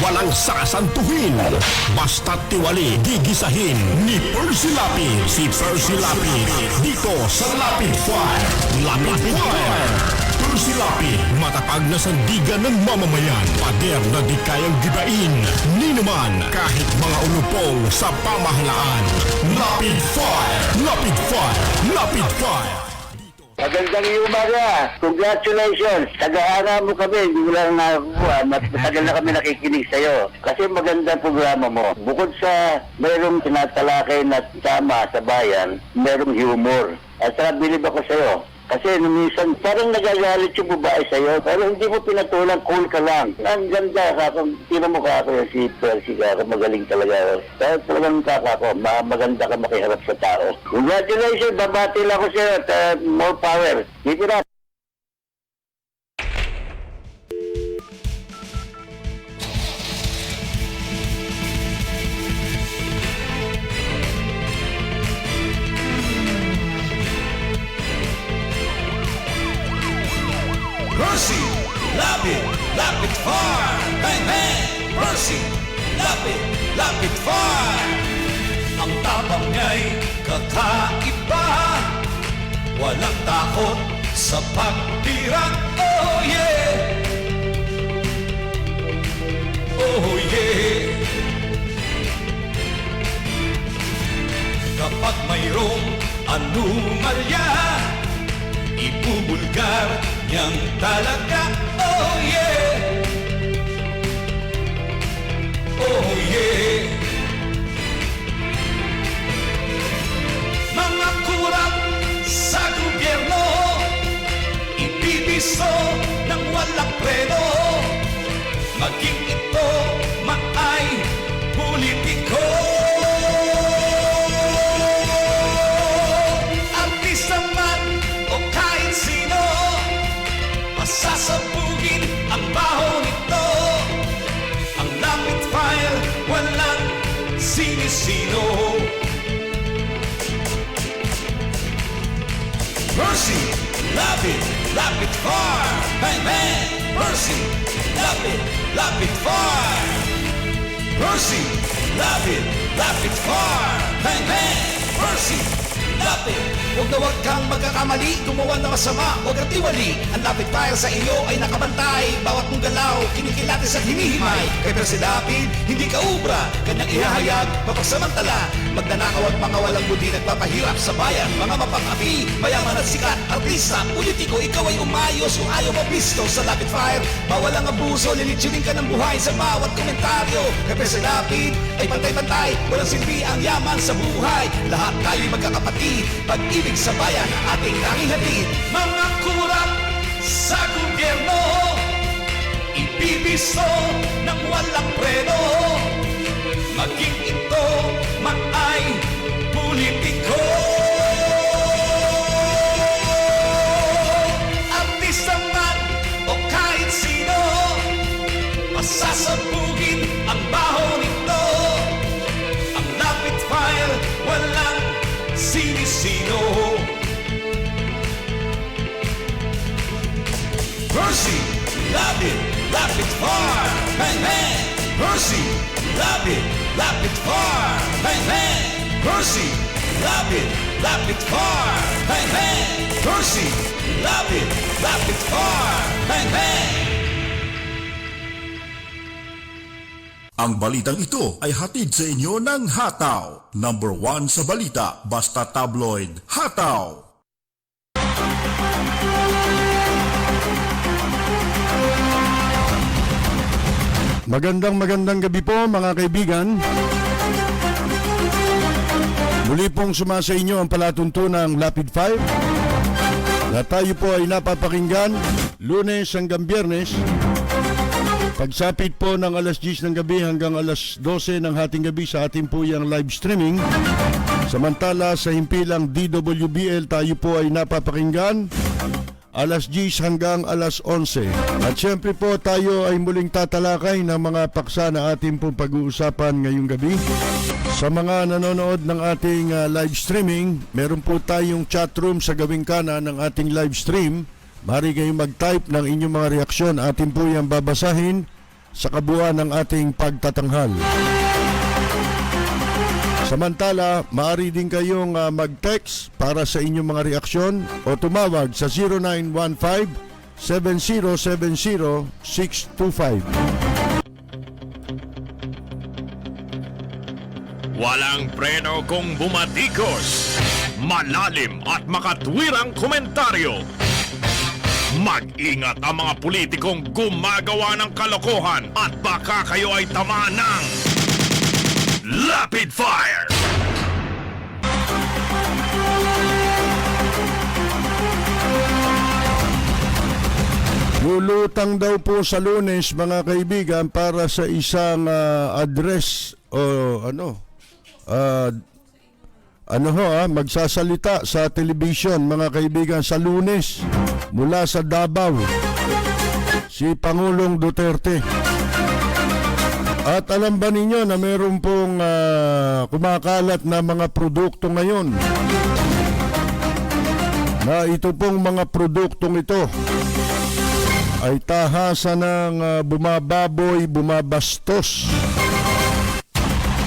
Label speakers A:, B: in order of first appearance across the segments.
A: walang sasantuhin. Basta't tiwali, gigisahin ni Percy Lapid. Si Percy Lapid, dito sa Lapid Fire. Lapid Fire. Percy Lapid, matatag na sandigan ng mamamayan. Pader na di kayang gibain. Ni naman, kahit mga ulupong sa pamahalaan. Lapid Fire. Lapid Fire. Lapid Fire.
B: Magandang umaga. Congratulations. Tagahanga mo kami. Hindi mo lang nakakuha. Matagal na kami nakikinig sa'yo. Kasi magandang programa mo. Bukod sa mayroong tinatalakay na tama sa bayan, mayroong humor. At saka bilib ako sa'yo. Kasi minsan parang nagagalit yung babae sa'yo, pero hindi mo pinatulang, cool ka lang. Ang ganda ka, kung tino mo ka ako si Percy ka, magaling talaga. Kaya talagang ako, maganda ka makiharap sa tao. Congratulations, babati lang ako sa'yo at more power. Keep it up.
C: Percy, lapit, lapit far. Bang, bang, Percy, lapit far. Ang tapang niya'y kakaiba. Walang takot sa pagtirang. Oh yeah, oh yeah. Kapag mayroong anomalya, ibubulgar niyang talaga. Oh yeah, oh yeah. Mga kurap sa gobyerno, ibibiso ng walang preno. Maging ito maay politiko. Artista man o kahit sino, sasabugin ang baho nito. Ang lapid fire, walang sinisino. Percy, lapid far. Bang, bang, Percy, lapid far. Percy, lapid far. Bang, bang, Percy, lapid. Huwag na huwag kang magkakamali, gumawa na masama, huwag kang tiwali. Ang lapid fire sa iyo ay nakabantay. Bawat mong galaw, kinikilatis at hinihimay. Kay Percy Lapid, hindi ka ubra, kanyang ihahayag, mapagsamantala. Magnanakaw at mga walang budi, nagpapahirap sa bayan. Mga mapang-api, mayaman at sikat, artista, politiko, ikaw ay umayos kung ayaw mabisto sa lapid fire. Bawal ang abuso, lilitsinin ka ng buhay sa bawat komentaryo. Kay Percy Lapid ay pantay-pantay, walang silbi ang yaman sa buhay. Lahat tayo'y magkakapatid, pag-ibig sa bayan, ating tanging hatid. Mga kurap sa gobyerno, ibibiso ng walang preno. Maging ito maay politiko. Artista man o kahit sino, masasabugin ang baho nito. Ang lapid fire, walang sinisino. Percy, lapid far. Bang, bang, Percy, lapid far. Bang, bang, Percy, lapid far. Bang, bang, Percy, lapid far. Bang, bang.
A: Ang balitang ito ay hatid sa inyo ng Hataw. Number 1 sa balita, basta tabloid. Hataw!
D: Magandang gabi po mga kaibigan. Muli pong sumasa inyo ang palatuntunang Lapid 5 na tayo po ay napapakinggan Lunes hanggang Biyernes. Pagsapit po ng alas 10 ng gabi hanggang alas 12 ng hating gabi sa ating po yung live streaming. Samantala sa himpilang DWBL tayo po ay napapakinggan alas 10 hanggang alas 11. At syempre po tayo ay muling tatalakay ng mga paksa na ating pong pag-uusapan ngayong gabi. Sa mga nanonood ng ating live streaming, meron po tayong chat room sa gawing kanan ng ating live stream. Maaari kayong mag-type ng inyong mga reaksyon. Atin po yung babasahin sa kabuuan ng ating pagtatanghal. Samantala, maaari din kayong mag-text para sa inyong mga reaksyon o tumawag sa 0915-7070-625.
A: Walang preno kung bumatikos. Malalim at makatwirang komentaryo. Mag-ingat ang mga politikong gumagawa ng kalokohan at baka kayo ay tamaan ng Rapid Fire!
D: Lulutang daw po sa Lunes, mga kaibigan, para sa isang address o magsasalita sa television, mga kaibigan, sa Lunes mula sa Davao, si Pangulong Duterte. At alam ba ninyo na meron pong kumakalat na mga produkto ngayon, na ito pong mga produktong ito ay tahasan ng bumababoy, bumabastos,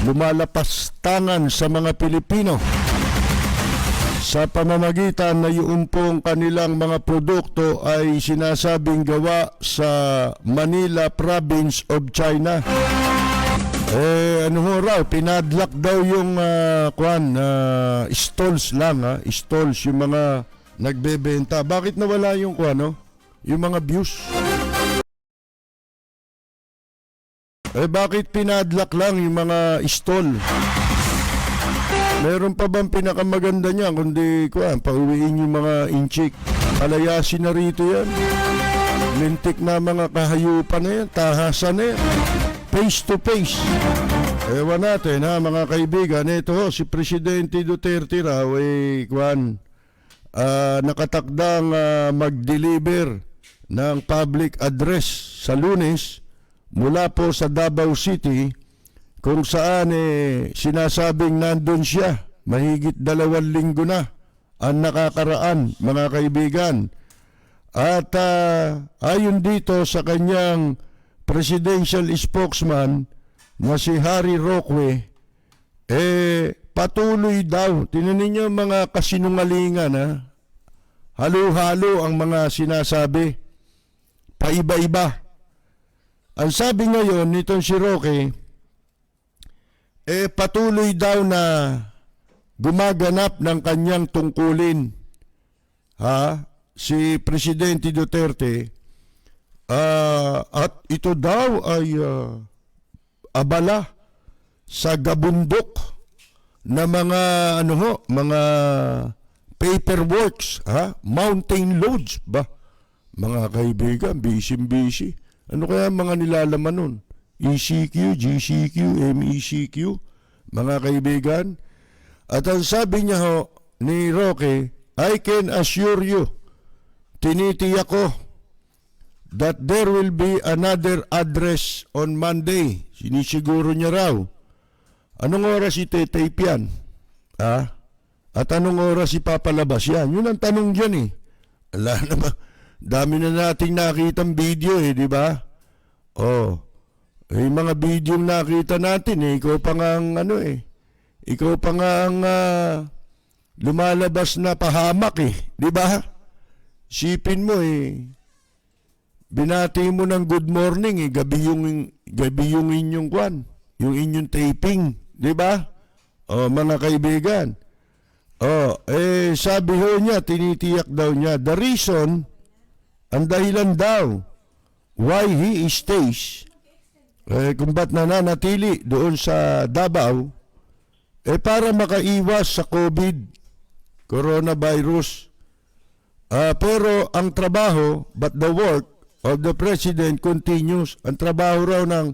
D: lumalapastangan sa mga Pilipino sa pamamagitan na yung pong kanilang mga produkto ay sinasabing gawa sa Manila Province of China. Pinadlock daw yung stalls lang, stalls yung mga nagbebenta. Bakit nawala yung yung mga views? Bakit pinadlock lang yung mga stall? Meron pa bang pinakamaganda niya kundi pauwiin yung mga inchik? Palayasin na rito yan. Lintik na mga kahayupan na yan, tahasan na yan. Face to face. Ewan natin mga kaibigan, ito si Presidente Duterte raw nakatakdang mag-deliver ng public address sa Lunes mula po sa Davao City, kung saan sinasabing nandun siya mahigit 2 linggo na ang nakakaraan, mga kaibigan. At ayon dito sa kanyang presidential spokesman na si Harry Roque, patuloy daw. Tingnan ninyo mga kasinungalingan, halo-halo ang mga sinasabi, paiba-iba. Ang sabi ngayon nitong si Roque, patuloy daw na gumaganap ng kanyang tungkulin si Presidente Duterte, at ito daw ay abala sa gabundok na mga mga paperworks, mountain loads ba, mga kaibigan, busy. Ano kaya mga nilalaman nun? ECQ, GCQ, MECQ, mga kaibigan. At ang sabi niya ni Roque, I can assure you, tinitiyak ko, that there will be another address on Monday. Sinisiguro niya raw. Anong oras ite-tape yan? At anong oras ipapalabas yan? Yun ang tanong dyan Ala naman, dami na nating nakitang video di ba? Mga video nakita natin ikaw pa nga ang ikaw pa nga ang lumalabas na pahamak di ba? Sipin mo binati mo ng good morning gabi yung inyong yung inyong taping, di ba? Mga kaibigan. Sabi niya, tinitiyak daw niya, the reason, ang dahilan daw why he stays, kung ba't nananatili doon sa Davao, para makaiwas sa coronavirus. Pero ang trabaho, but the work of the President continues. Ang trabaho raw ng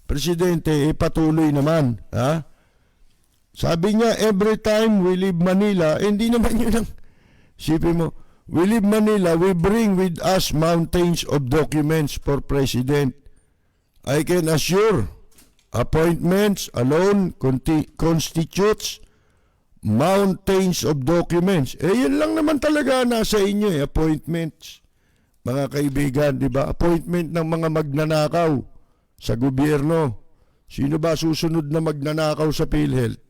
D: Presidente patuloy naman. Sabi niya, every time we leave Manila, hindi naman yun ang, sipin mo, we leave Manila, we bring with us mountains of documents for President. I can assure, appointments alone constitutes mountains of documents. Yun lang naman talaga nasa inyo appointments. Mga kaibigan, di ba? Appointment ng mga magnanakaw sa gobyerno. Sino ba susunod na magnanakaw sa PhilHealth?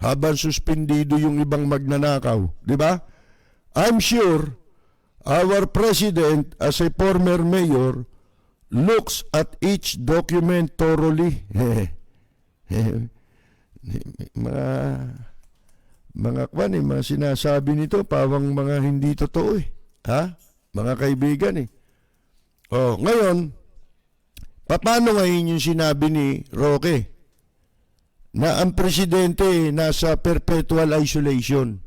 D: Habang suspendido yung ibang magnanakaw, di ba? I'm sure our president as a former mayor looks at each document thoroughly. mga sinasabi nito pawang mga hindi totoo eh. Ha? Mga kaibigan eh. Oh, ngayon, paano ngayon yung sinabi ni Roque na ang presidente nasa perpetual isolation?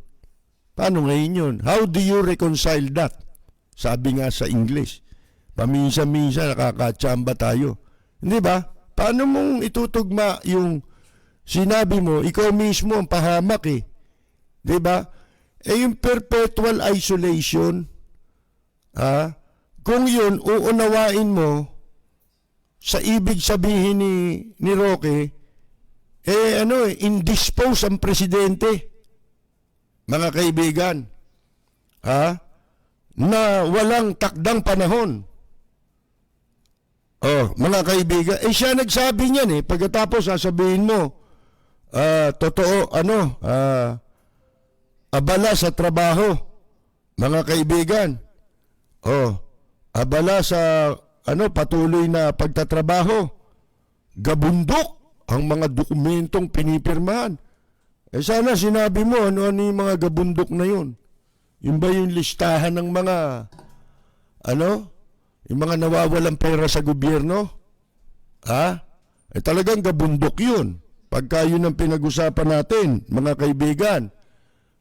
D: Paano ngayon yun? How do you reconcile that? Sabi nga sa English. Paminsan-minsan nakakatsamba tayo. Hindi ba? Paano mong itutugma yung sinabi mo, ikaw mismo ang pahamak eh. Di ba? Yung perpetual isolation, kung yun, uunawain mo sa ibig sabihin ni Roque, indispose ang presidente, mga kaibigan, na walang takdang panahon. Mga kaibigan, siya nagsabi niyan eh, pagkatapos sasabihin mo, totoo, abala sa trabaho, mga kaibigan, abala sa patuloy na pagtatrabaho, gabundok ang mga dokumentong pinipirmahan. Sana sinabi mo ano yung mga gabundok na yun. Yung ba yung listahan ng mga yung mga nawawalang pera sa gobyerno? Talagang gabundok yun. Pagka yun ang pinag-usapan natin, mga kaibigan.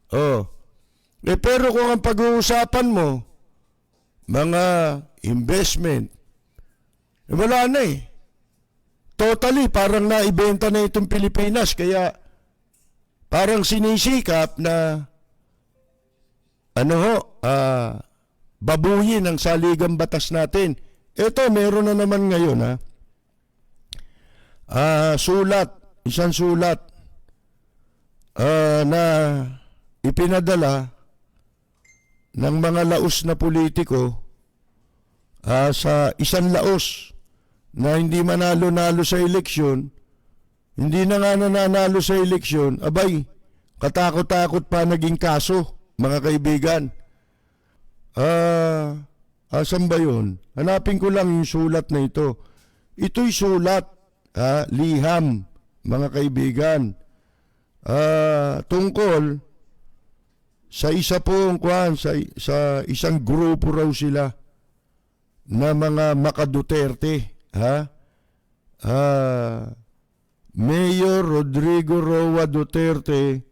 D: Pero kung ang pag-uusapan mo, mga investment, wala na eh. Totally, parang naibenta na itong Pilipinas, kaya parang sinisikap na babuyin ang saligang batas natin. Ito, meron na naman ngayon isang sulat na ipinadala ng mga laos na politiko sa isang laos na hindi manalo-nalo sa eleksyon, hindi na nga nanalo sa eleksyon, abay, katakot-takot pa naging kaso, mga kaibigan. Asan ba yun? Hanapin ko lang yung sulat na ito. Ito'y sulat, liham, mga kaibigan, tungkol sa isa pong sa isang grupo raw sila na mga Makaduterte, Mayor Rodrigo Roa Duterte,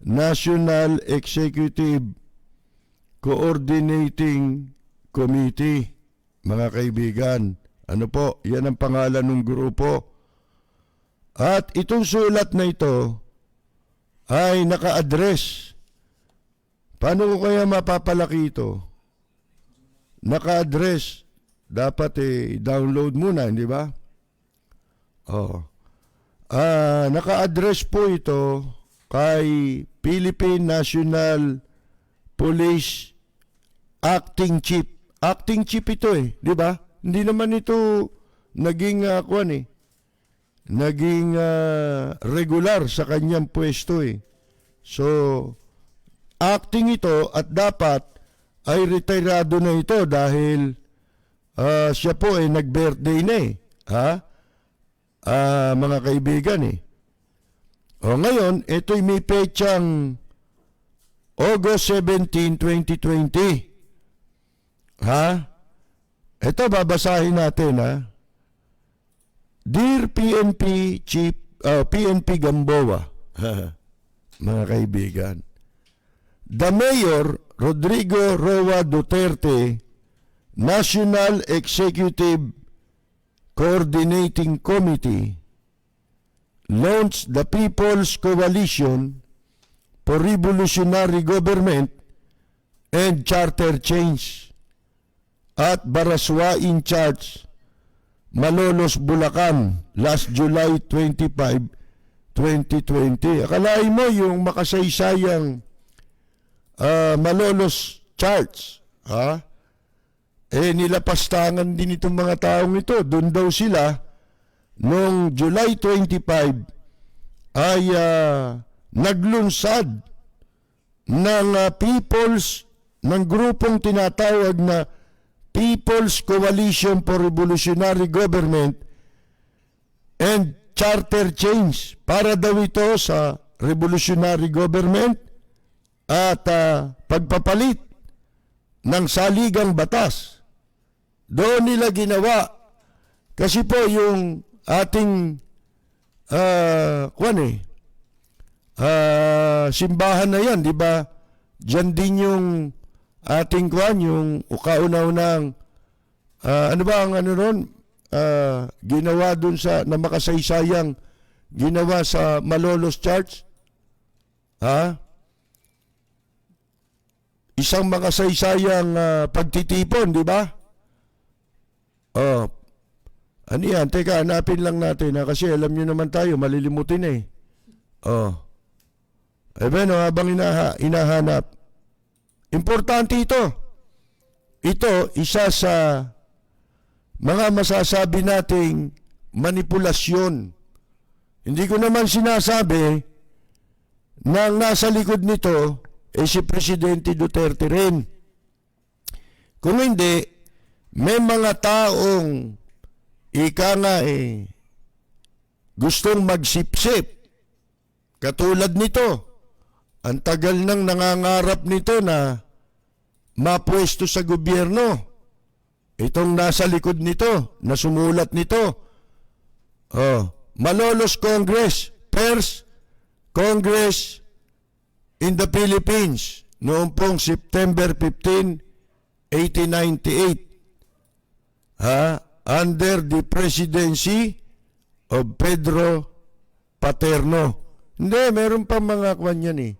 D: National Executive Coordinating Committee, mga kaibigan. Ano po, yan ang pangalan ng grupo. At itong sulat na ito ay naka-address. Paano ko kaya mapapalaki ito? Naka-address. Dapat download muna, hindi ba? Naka-address po ito kay Philippine National Police Acting Chief. Acting Chief ito di ba? Hindi naman ito naging naging regular sa kanyang pwesto So, acting ito at dapat ay retirado na ito dahil siya po nag-birthday na mga kaibigan ngayon, ito'y may petsang August 17, 2020. Ito babasahin natin Dear PNP Chief, PNP Gamboa, mga kaibigan, the Mayor Rodrigo Roa Duterte National Executive Coordinating Committee launched the People's Coalition for Revolutionary Government and Charter Change at Baraswain Church, Malolos, Bulacan, last July 25, 2020. Akalain mo yung makasaysayang Malolos Church, nilapastangan din itong mga taong ito. Doon daw sila noong July 25 ay naglunsad ng ng grupong tinatawag na People's Coalition for Revolutionary Government and Charter Change para daw ito sa revolutionary government at pagpapalit ng saligang batas. Doon nila ginawa kasi po yung ating simbahan na yan, di ba? Diyan din yung ating yung kauna-unang ano ba ang ano ron? Ginawa dun sa na makasaysayang ginawa sa Malolos Church. Isang makasaysayang pagtitipon, di ba? Ano yan? Teka, hanapin lang natin kasi alam nyo naman tayo, malilimutin eh. Habang hinahanap. Importante ito. Ito, isa sa mga masasabi nating manipulasyon. Hindi ko naman sinasabi na nasa likod nito si Presidente Duterte rin. Kung hindi, may mga taong gustong magsipsip. Katulad nito, ang tagal nang nangangarap nito na mapwesto sa gobyerno. Itong nasa likod nito, na sumulat nito. Malolos Congress, first Congress in the Philippines, noong pong September 15, 1898. Under the presidency of Pedro Paterno. Hindi, meron pa mga kwan yan eh.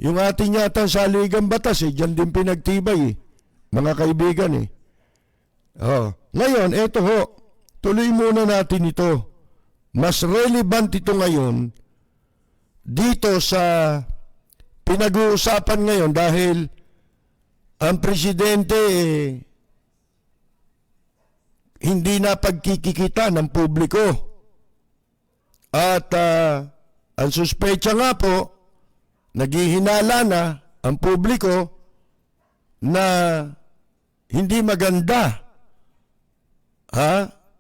D: Yung ating yata saligang batas dyan din pinagtibay mga kaibigan eh. Ngayon, eto ho, tuloy muna natin ito. Mas relevant ito ngayon dito sa pinag-uusapan ngayon dahil ang presidente hindi na pagkikikita ng publiko. At ang suspecha nga po, naghihinala na ang publiko na hindi maganda.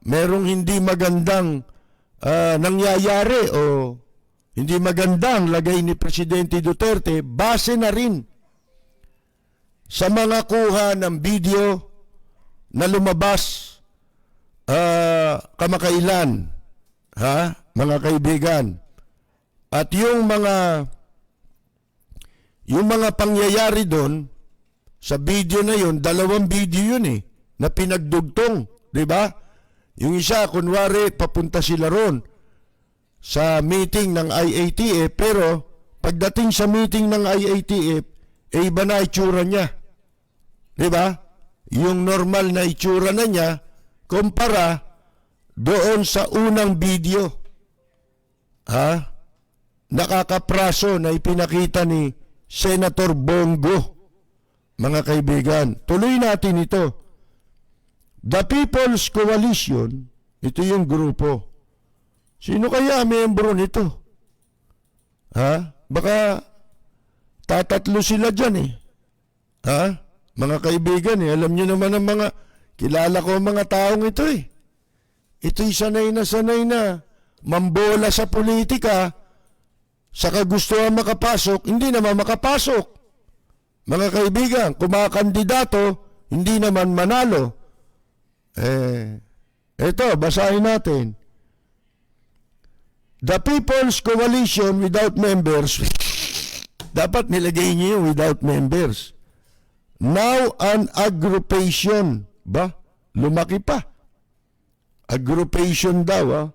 D: Merong hindi magandang nangyayari o hindi magandang lagay ni Presidente Duterte base na rin sa mga kuha ng video na lumabas kamakailan, mga kaibigan. At yung mga pangyayari doon sa video na yun, 2 video yun na pinagdugtong, di ba? Yung isa, kunwari, papunta sila ron sa meeting ng IATF, pero pagdating sa meeting ng IATF, iba na itsura niya. Di ba? Yung normal na itsura na niya, kumpara doon sa unang video. Nakakapraso na ipinakita ni Senator Bongo. Mga kaibigan, tuloy natin ito. The People's Coalition, ito yung grupo. Sino kaya miyembro nito? Baka tatatlo sila dyan Mga kaibigan alam nyo naman ang mga, kilala ko ang mga taong ito Ito'y sanay na mambola sa politika, sa kagustuhan makapasok, hindi naman makapasok. Mga kaibigan, kumakandidato, hindi naman manalo. Ito, basahin natin. The People's Coalition without members, dapat nilagay niyo yung without members. Now an aggregation, lumaki pa. Aggregation daw,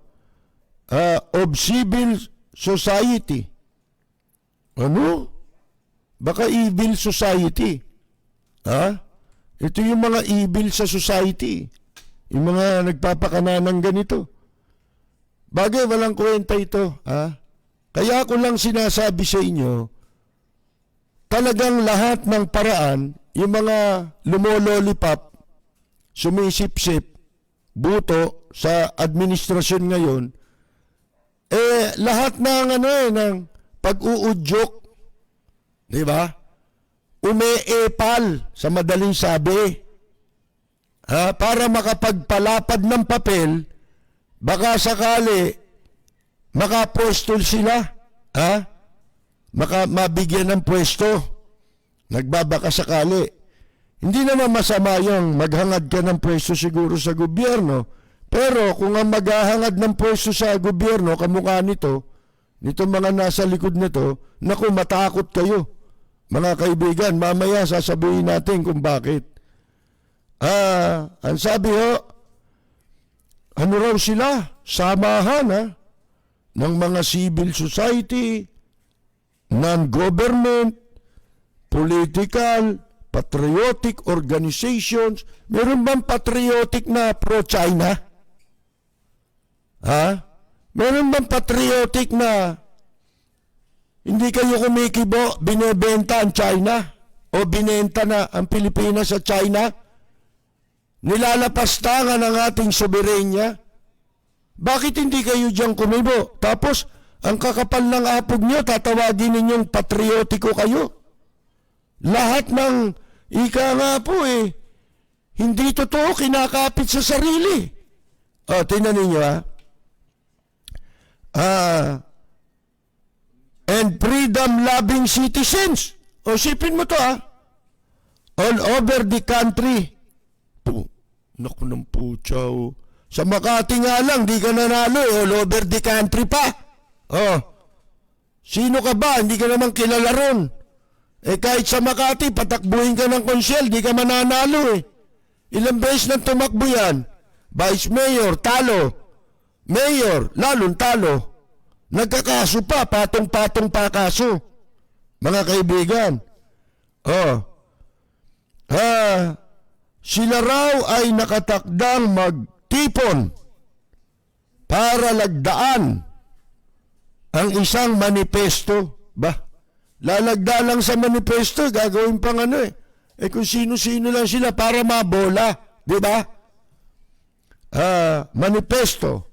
D: of civil society. Ano? Baka evil society. Ito yung mga evil sa society. Yung mga nagpapakananang ganito. Bagay, walang kwenta ito. Kaya ko lang sinasabi sa inyo, talagang lahat ng paraan, yung mga lumololipap, sumisip-sip, buto sa administrasyon ngayon, lahat ng ng pag-uudyok, di ba? Umeepal sa madaling sabi. Para makapagpalapad ng papel, baka sakali makapwesto sila. Mabigyan ng pwesto. Nagbabaka sakali. Hindi naman masama yung maghangad ka ng pwesto siguro sa gobyerno. Pero kung ang maghahangad ng pwesto sa gobyerno, kamukha nito mga nasa likod nito, naku, matakot kayo. Mga kaibigan, mamaya sasabihin natin kung bakit. Ang sabi ano raw sila? Samahan ng mga civil society, non-government, political, patriotic organizations. Meron bang patriotic na pro-China? Meron bang patriotic na hindi kayo kumikibo, binebenta ang China o binenta na ang Pilipinas sa China? Nilalapastangan ang ating soberenya. Bakit hindi kayo diyan kumibo? Tapos, ang kakapal ng apog nyo, tatawagin ninyong patriotiko kayo. Lahat ng ika nga po hindi totoo, kinakapit sa sarili. Tingnan ninyo and freedom-loving citizens. Sipin mo to all over the country. Naku ng putya. Sa Makati nga lang, di ka nanalo, all over the country pa. Sino ka ba? Hindi ka naman kilala ron. Kahit sa Makati, patakbuhin ka ng konsyel, di ka mananalo Ilang beses nang tumakbo yan. Vice Mayor, talo. Mayor, lalong talo. Nagkakaso pa, patong-patong pa kaso. Mga kaibigan. Sila raw ay nakatakdang magtipon para lagdaan ang isang manifesto. Lalagda lang sa manifesto, gagawin pang kung sino-sino lang sila para mabola, di ba? Manifesto.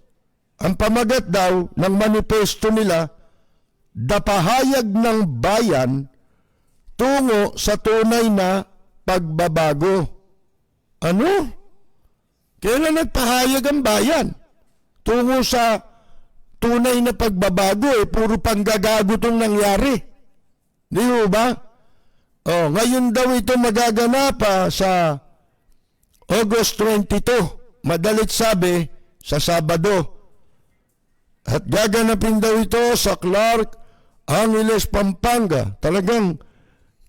D: Ang pamagat daw ng manifesto nila, dapahayag ng bayan tungo sa tunay na pagbabago. Ano? Kailan nagpahayag ang bayan tungo sa tunay na pagbabago? Puro panggagago itong nangyari. Di ba? Ngayon daw ito magaganap sa August 22. Madalit sabi, sa Sabado. At gaganapin daw ito sa Clark Angeles, Pampanga. Talagang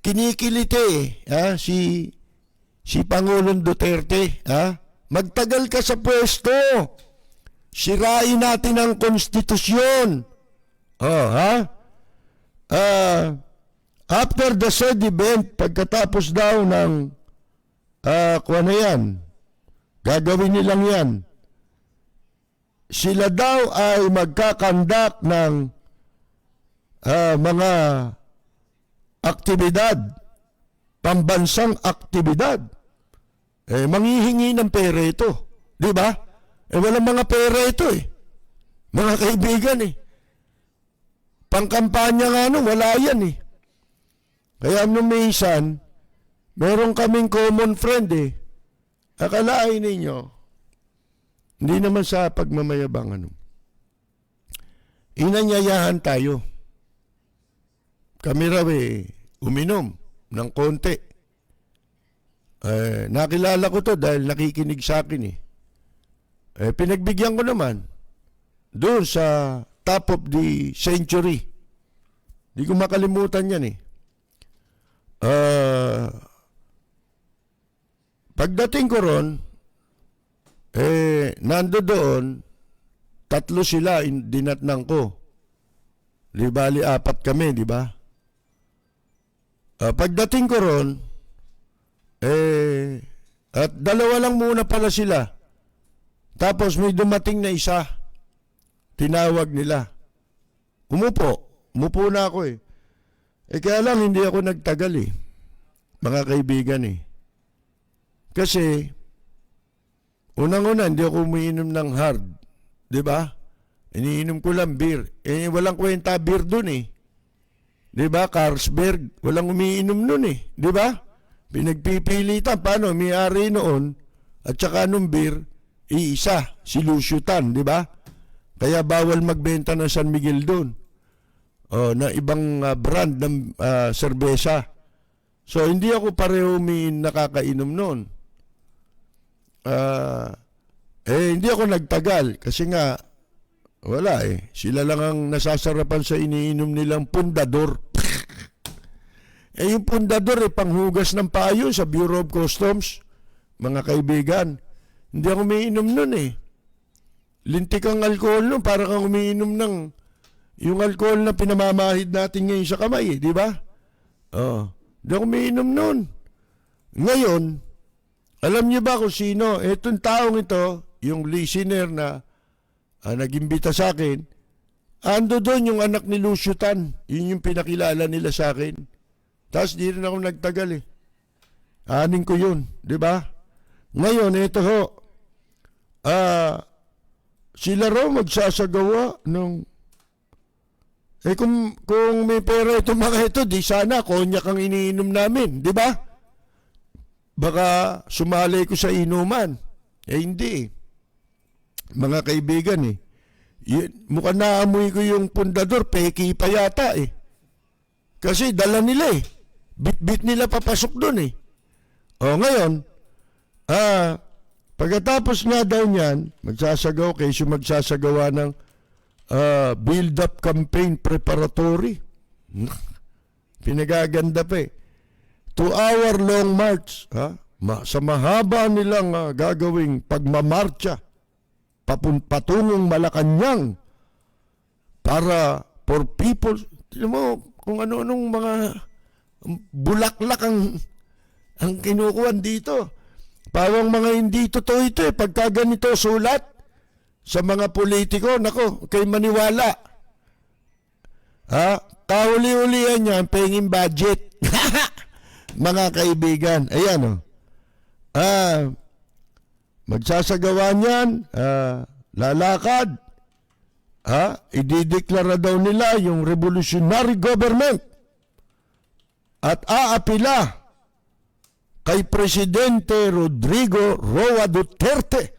D: kinikiliti si Pangulong Duterte. Magtagal ka sa pwesto. Sirain natin ang konstitusyon. After the said event, pagkatapos daw ng gagawin nilang yan. Sila daw ay magkakandak ng mga aktibidad, pambansang aktibidad. Manghihingi ng pera ito. Di ba? Walang mga pera ito Mga kaibigan Pangkampanya nga wala yan Kaya nung minsan, meron kaming common friend Akalain ninyo, hindi naman sa pagmamayabang inanyayahan tayo. Kami raw uminom ng konti. Nakilala ko to dahil nakikinig sa akin pinagbigyan ko naman doon sa top of the century. Di ko makalimutan yan pagdating ko ron, nando doon, 3 sila dinatnang ko. Di bali 4 kami, di ba? Pagdating ko ron, at 2 lang muna pala sila. Tapos may dumating na isa. Tinawag nila. Umupo na ako kaya lang hindi ako nagtagal mga kaibigan Kasi unang-una, hindi ako umiinom ng hard. Di ba? Iniinom ko lang beer. Eh, walang kwenta beer dun eh. Di ba? Carlsberg, walang umiinom nun eh. Di ba? Pinagpipilitan. Paano? May-ari noon at saka nung beer, iisa, si Lucio Tan, di ba? Kaya bawal magbenta ng San Miguel doon. Na ibang brand ng serbesa. So, hindi ako pareho nakakainom noon. Hindi ako nagtagal kasi nga, wala eh. Sila lang ang nasasarapan sa iniinom nilang pundador. Yung pundador panghugas ng payo sa Bureau of Customs. Mga kaibigan, hindi ako umiinom nun eh. Lintik ang alcohol nun, para kang umiinom ng yung alcohol na pinamamahid natin ngayon sa kamay, di ba? Hindi ako umiinom nun. Ngayon, alam niyo ba kung sino? Itong taong ito, yung listener na nag-imbita sa akin, ando doon yung anak ni Lucio Tan. Yun yung pinakilala nila sa akin. Tapos di rin ako nagtagal eh. Anin ko yun, di ba? Ngayon, ito ho, sila raw magsasagawa ng kung may pera itong mga ito, di sana konyak ang iniinom namin, di ba? Baka sumali ko sa inuman. Hindi. Mga kaibigan mukhang naamoy ko yung pundador, peki pa yata eh. Kasi dala nila eh. Bit-bit nila papasok doon eh. Ngayon, pagkatapos nga daw niyan, magsasagawa ng build-up campaign preparatory. Pinagaganda pa eh. 2-hour-long march. Sa mahaba nilang gagawing pagmamarcha patungong Malacanang para for people. Tignan mo kung ano-anong mga bulaklak ang kinukuhan dito. Pawang mga hindi totoo ito eh. Pagka ganito sulat sa mga politiko, nako, kay maniwala. Kahuli-hulihan yan, penging budget. Mga kaibigan, ayan magsasagawa niyan, lalakad, idideklara daw nila yung revolutionary government at aapila kay Presidente Rodrigo Roa Duterte.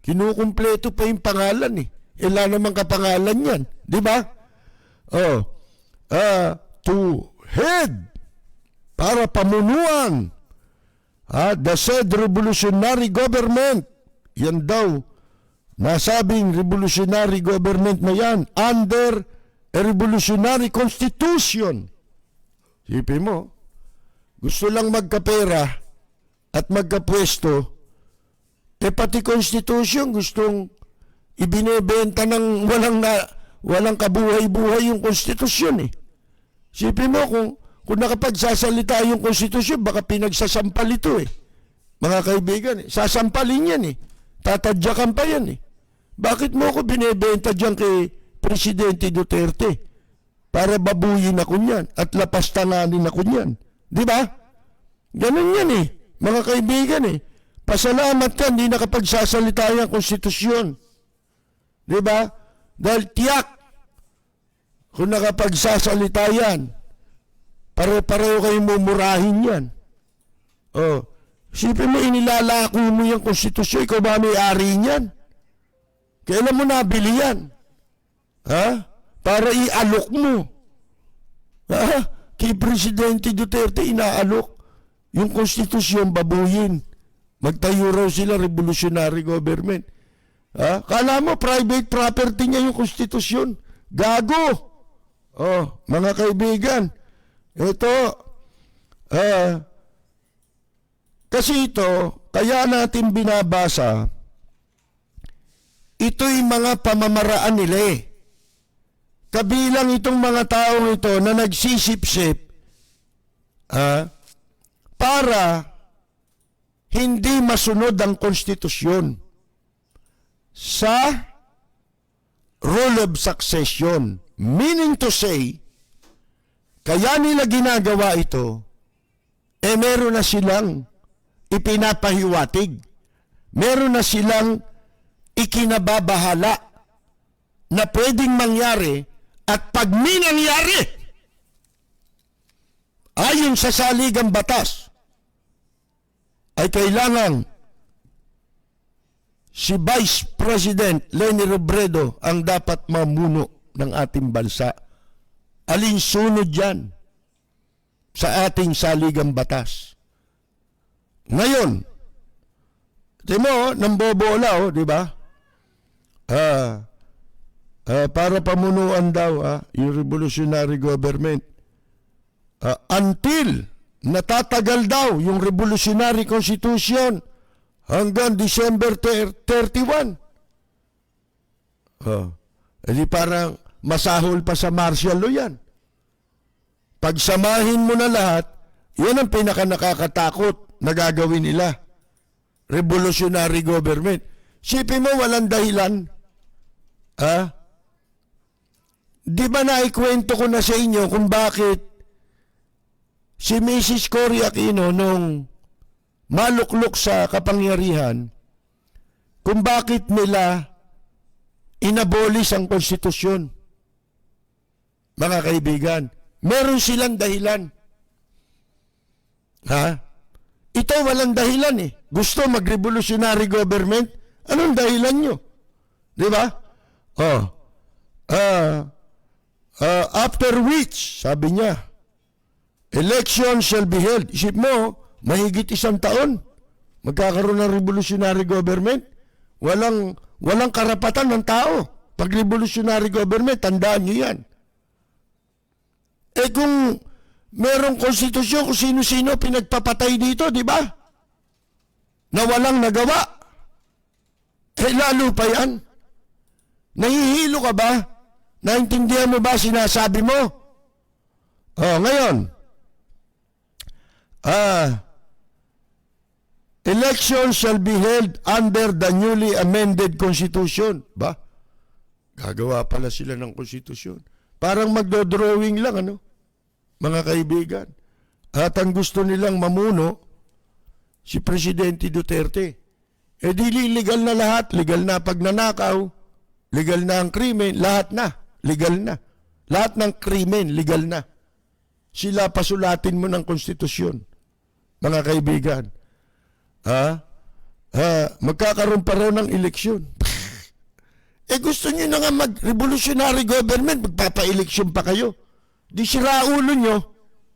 D: Kinukumpleto pa yung pangalan eh. Ilan naman kapangalan yan, di ba? To head, para pamunuan the said revolutionary government. Yan daw, nasabing revolutionary government na yan under a revolutionary constitution. Sipin mo, gusto lang magkapera at magkapwesto, pati constitution gustong ibinebenta ng walang kabuhay-buhay yung konstitusyon eh. Sipin mo kung nakapagsasalita yung konstitusyon, baka pinagsasampal ito eh. Mga kaibigan, sasampalin yan eh. Tatadyakan pa yan eh. Bakit mo ako binebenta dyan kay Presidente Duterte? Para babuyin ako niyan at lapastanganin ako niyan. Di ba? Ganun yan eh. Mga kaibigan eh. Pasalamat ka, hindi nakapagsasalita yung konstitusyon. Di ba? Dahil tiyak, kung nakapagsasalita yan, pare-pareho kayong mumurahin yan. Sipin mo, inilalako mo yung konstitusyon, ikaw ba may-ari niyan? Kailan mo nabili yan? Para ialok mo. Kay Presidente Duterte, inaalok yung konstitusyon, babuyin. Magtayo raw sila revolutionary government. Kala mo, private property niya yung konstitusyon. Gago! Mga kaibigan, ito, kasi ito, kaya natin binabasa, ito'y mga pamamaraan nila eh. Kabilang itong mga taong ito na nagsisip-sip para hindi masunod ang konstitusyon sa rule of succession. Meaning to say, kaya nila ginagawa ito, meron na silang ipinapahiwatig. meron na silang ikinababahala na pwedeng mangyari at pag may nangyari, ayon sa saligang batas, ay kailangan si Vice President Leni Robredo ang dapat mamuno ng ating bansa. Alinsunod yan sa ating saligang batas. Ngayon, di mo, nambobola, di ba? Para pamunuan daw yung revolutionary government. Until natatagal daw yung revolutionary constitution hanggang December 31. Edi parang masahol pa sa martial law yan. Pagsamahin mo na lahat, yan ang pinaka nakakatakot na gagawin nila. Revolutionary government. Sipin mo walang dahilan. Di ba naikwento ko na sa inyo kung bakit si Mrs. Cory Aquino nung maluklok sa kapangyarihan, kung bakit nila inabolis ang konstitusyon. Mga kaibigan, meron silang dahilan. Ito walang dahilan eh. Gusto mag-revolutionary government? Anong dahilan nyo? Di ba? After which, sabi niya, election shall be held. Isip mo, mahigit 1 taon, magkakaroon ng revolutionary government. Walang karapatan ng tao. Pag revolutionary government, tandaan nyo yan. Kung merong konstitusyon kung sino-sino pinagpapatay dito, di ba? Na walang nagawa. Lalo pa yan. Nahihilo ka ba? Naintindihan mo ba sinasabi mo? Ngayon, election shall be held under the newly amended Constitution. Ba? Gagawa pala sila ng konstitusyon. Parang magdodrawing lang, mga kaibigan. At ang gusto nilang mamuno, si Presidente Duterte. Di legal na lahat. Legal na pagnanakaw. Legal na ang krimen. Lahat na. Legal na. Lahat ng krimen, legal na. Sila pasulatin mo ng konstitusyon. Mga kaibigan. Magkakaroon pa raw ng eleksyon. Gusto nyo na nga mag-revolutionary government, magpapa-eleksyon pa kayo. Di sira ulo nyo.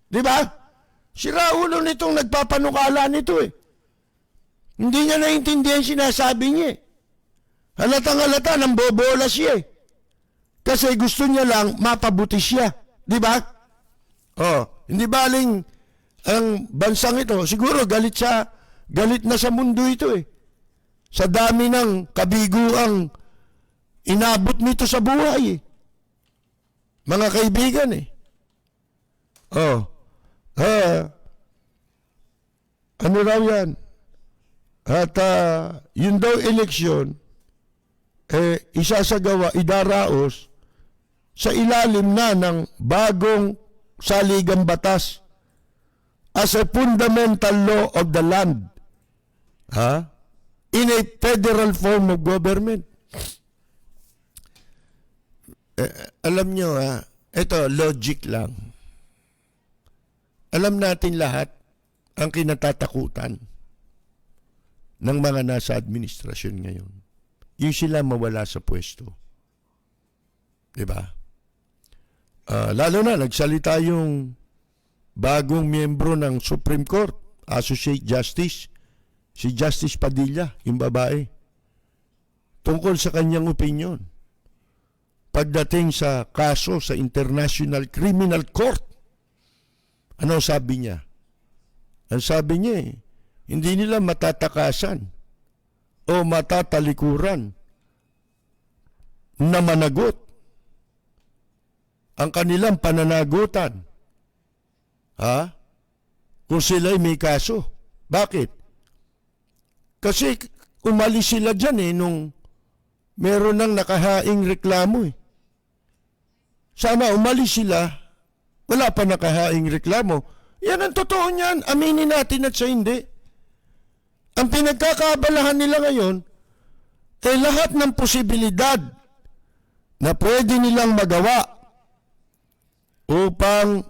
D: Di ba? Sira ulo nitong nagpapanukala nito eh. Hindi niya naintindihan sinasabi niya eh. Halatang-halata, nang bobola siya eh. Kasi gusto niya lang mapabuti siya. Di ba? Hindi baling ang bansang ito, siguro galit na sa mundo ito eh. Sa dami ng kabiguang inabot nito sa buhay eh. Mga kaibigan eh. Ano raw yan? At yun daw eleksyon, isasagawa, idaraos sa ilalim na ng bagong saligang batas as a fundamental law of the land. In a federal form of government. Alam nyo ito, logic lang. Alam natin lahat ang kinatatakutan ng mga nasa administrasyon ngayon. Yung sila mawala sa pwesto. Diba? Lalo na, nagsalita yung bagong miyembro ng Supreme Court, Associate Justice, si Justice Padilla, yung babae, tungkol sa kanyang opinion pagdating sa kaso sa International Criminal Court. Ano sabi niya? Ang sabi niya hindi nila matatakasan o matatalikuran na managot ang kanilang pananagutan. Kung sila'y may kaso. Bakit? Kasi umalis sila dyan nung meron nang nakahaing reklamo Sana umalis sila, wala pa nakahaing reklamo. Yan ang totoo niyan, aminin natin at sa hindi. Ang pinagkakaabalahan nila ngayon ay lahat ng posibilidad na pwede nilang magawa upang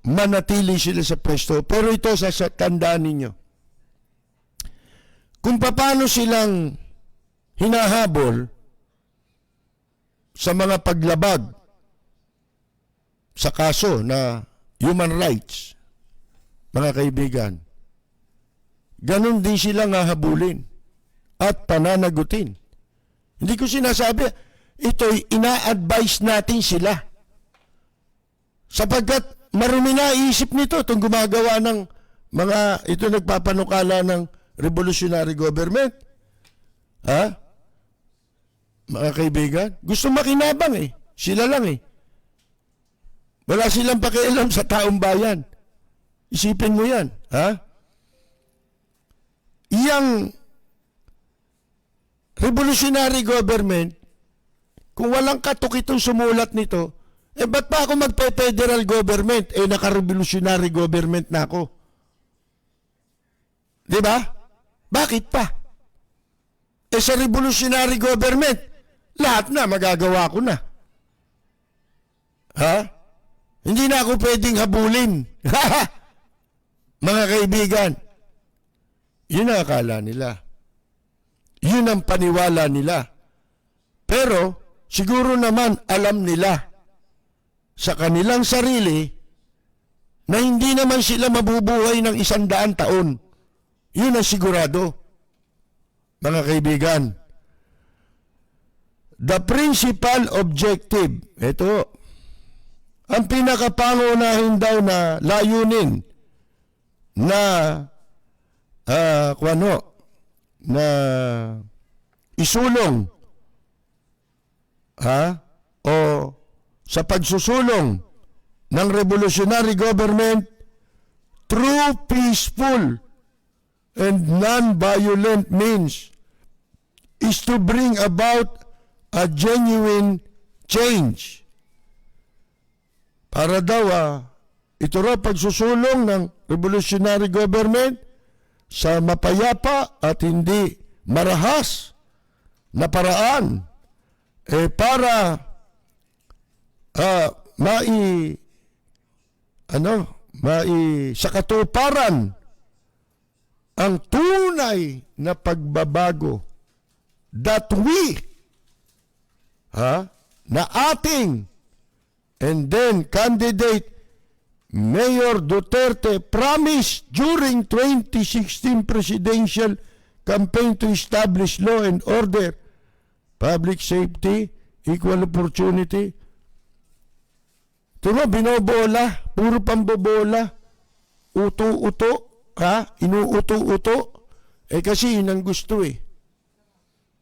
D: manatili sila sa pwesto. Pero ito, tandaan ninyo. Kung paano silang hinahabol sa mga paglabag sa kaso na human rights, mga kaibigan, ganon din silang hahabulin at pananagutin. Hindi ko sinasabi, ito'y ina-advise natin sila. Sapagkat marumi na isip nito itong gumagawa ng mga, ito nagpapanukala ng revolutionary government. Ha? Mga kaibigan, gusto makinabang eh. Sila lang eh. Wala silang pakialam sa taong bayan. Isipin mo yan. Ha? Iyang revolutionary government, kung walang katok itong sumulat nito, ba't pa ako magpe-federal government? Naka-revolutionary government na ako. Diba? Bakit pa? Sa revolutionary government, lahat na magagawa ko na. Ha? Hindi na ako pwedeng habulin. Mga kaibigan, yun ang akala nila. Yun ang paniwala nila. Pero, siguro naman alam nila sa kanilang sarili na hindi naman sila mabubuhay ng 100 taon. Yun ang sigurado. Mga kaibigan, the principal objective, ito, ang pinakapangunahin daw na layunin na na isulong o sa pagsusulong ng revolutionary government through peaceful and non-violent means is to bring about a genuine change. Para daw, ito raw pagsusulong ng revolutionary government sa mapayapa at hindi marahas na paraan para sa katuparan ang tunay na pagbabago that we na ating and then candidate Mayor Duterte promised during 2016 presidential campaign to establish law and order, public safety, equal opportunity. Ito na, binobola, puro pambobola, uto-uto, inuuto-uto. Kasi yun ang gusto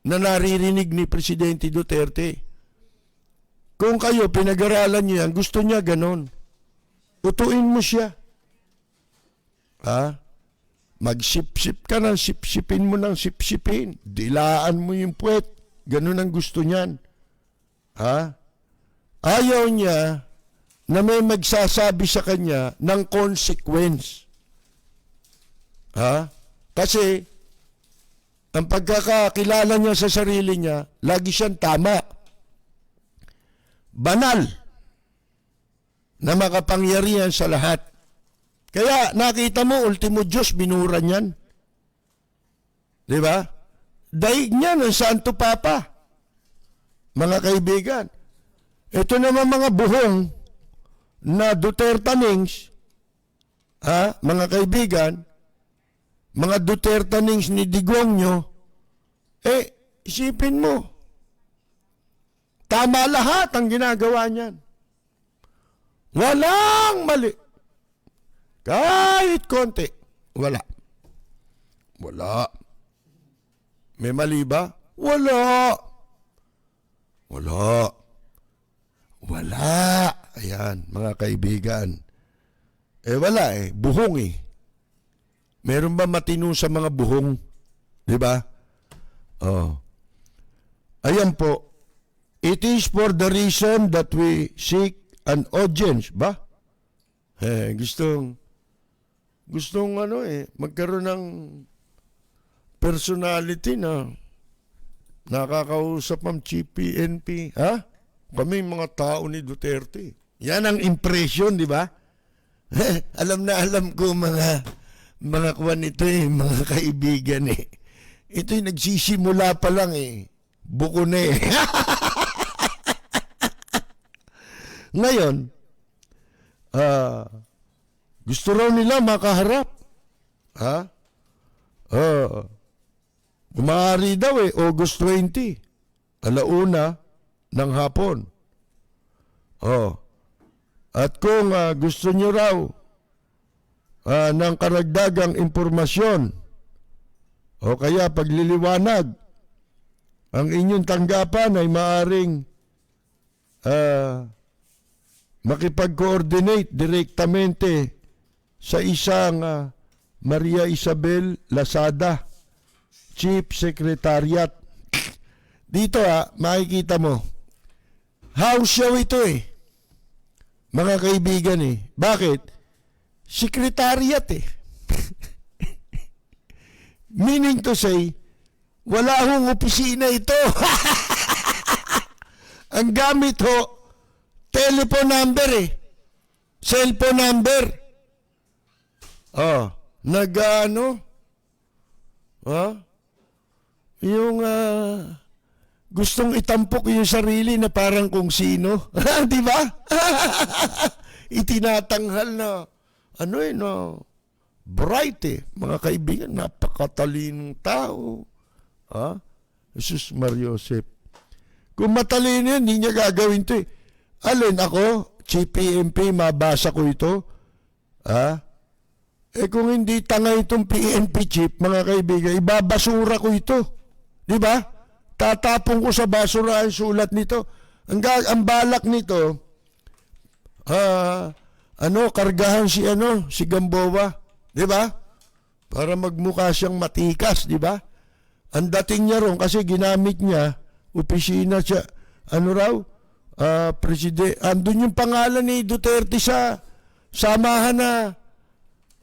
D: na naririnig ni Presidente Duterte. Kung kayo, pinag-aralan niyo yan, gusto niya ganon. Utuin mo siya. Magsipsip ka ng sipsipin mo ng sipsipin. Dilaan mo yung puwet. Ganon ang gusto niyan. Ayaw niya na may magsasabi sa kanya ng consequence. Kasi ang pagkakakilala niya sa sarili niya, lagi siyang tama. Banal na makapangyarihan sa lahat. Kaya nakita mo, ultimo Diyos, binura niyan. Diba? Daig niyan ang Santo Papa. Mga kaibigan, ito naman mga buhong na Dutertanings, mga kaibigan, mga Dutertanings ni Digongyo, isipin mo, tama lahat ang ginagawa niyan. Walang mali. Kahit konti. Wala. May mali ba? Wala. Ayan, mga kaibigan. Wala buhong Meron ba matino sa mga buhong? Diba? Ayan po. It is for the reason that we seek an audience ba? Gustong magkaroon ng personality na nakakausap ang Chief PNP. Ha? Kami mga tao ni Duterte. Yan ang impression, di ba? Alam na alam ko mga kuwan ito mga kaibigan eh. Ito'y nagsisimula pa lang eh. Buko na eh. Ngayon, gusto raw nila makaharap. Ha? Maaari daw eh, August 20, 1:00 ng hapon. At kung gusto nyo raw ng karagdagang impormasyon o kaya pagliliwanag, ang inyong tanggapan ay maaring makipag-coordinate direktamente sa isang Maria Isabel Lazada, Chief Secretariat. Dito makikita mo, house show ito eh. Mga kaibigan eh. Bakit? Secretariat eh. Meaning to say, wala hong opisina ito. Ang gamit ho, telephone number eh. Cellphone number. Yung gustong itampok yung sarili na parang kung sino. Di ba? Itinatanghal na, bright eh. Mga kaibigan, napakatalinong tao. Jesus Mariosep. Kung matalino yan, hindi niya gagawin to eh. Alin ako, Chief PNP, mabasa ko ito. Kung hindi tanga itong PNP chief, mga kaibigan, ibabasura ko ito. Di ba? Tatapong ko sa basura ang sulat nito. Ang balak nito, kargahan si Gamboa. Di ba? Para magmukha siyang matikas, di ba? Ang dating niya ron, kasi ginamit niya, opisina siya, andun yung pangalan ni Duterte sa samahan na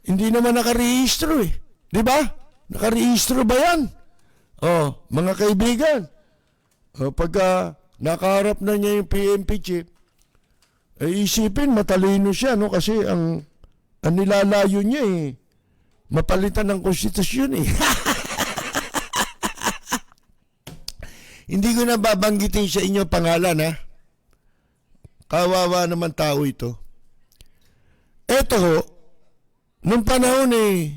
D: hindi naman nakarehistro eh. Di ba? Nakarehistro ba yan? Mga kaibigan, pagka nakaharap na niya yung PNP chief, isipin matalino siya, no? Kasi ang nilalayo niya eh, mapalitan ng konstitusyon eh. Hindi ko na babanggitin sa inyo pangalan ha. Kawawa naman tao ito. Eto ho, nung panahon ni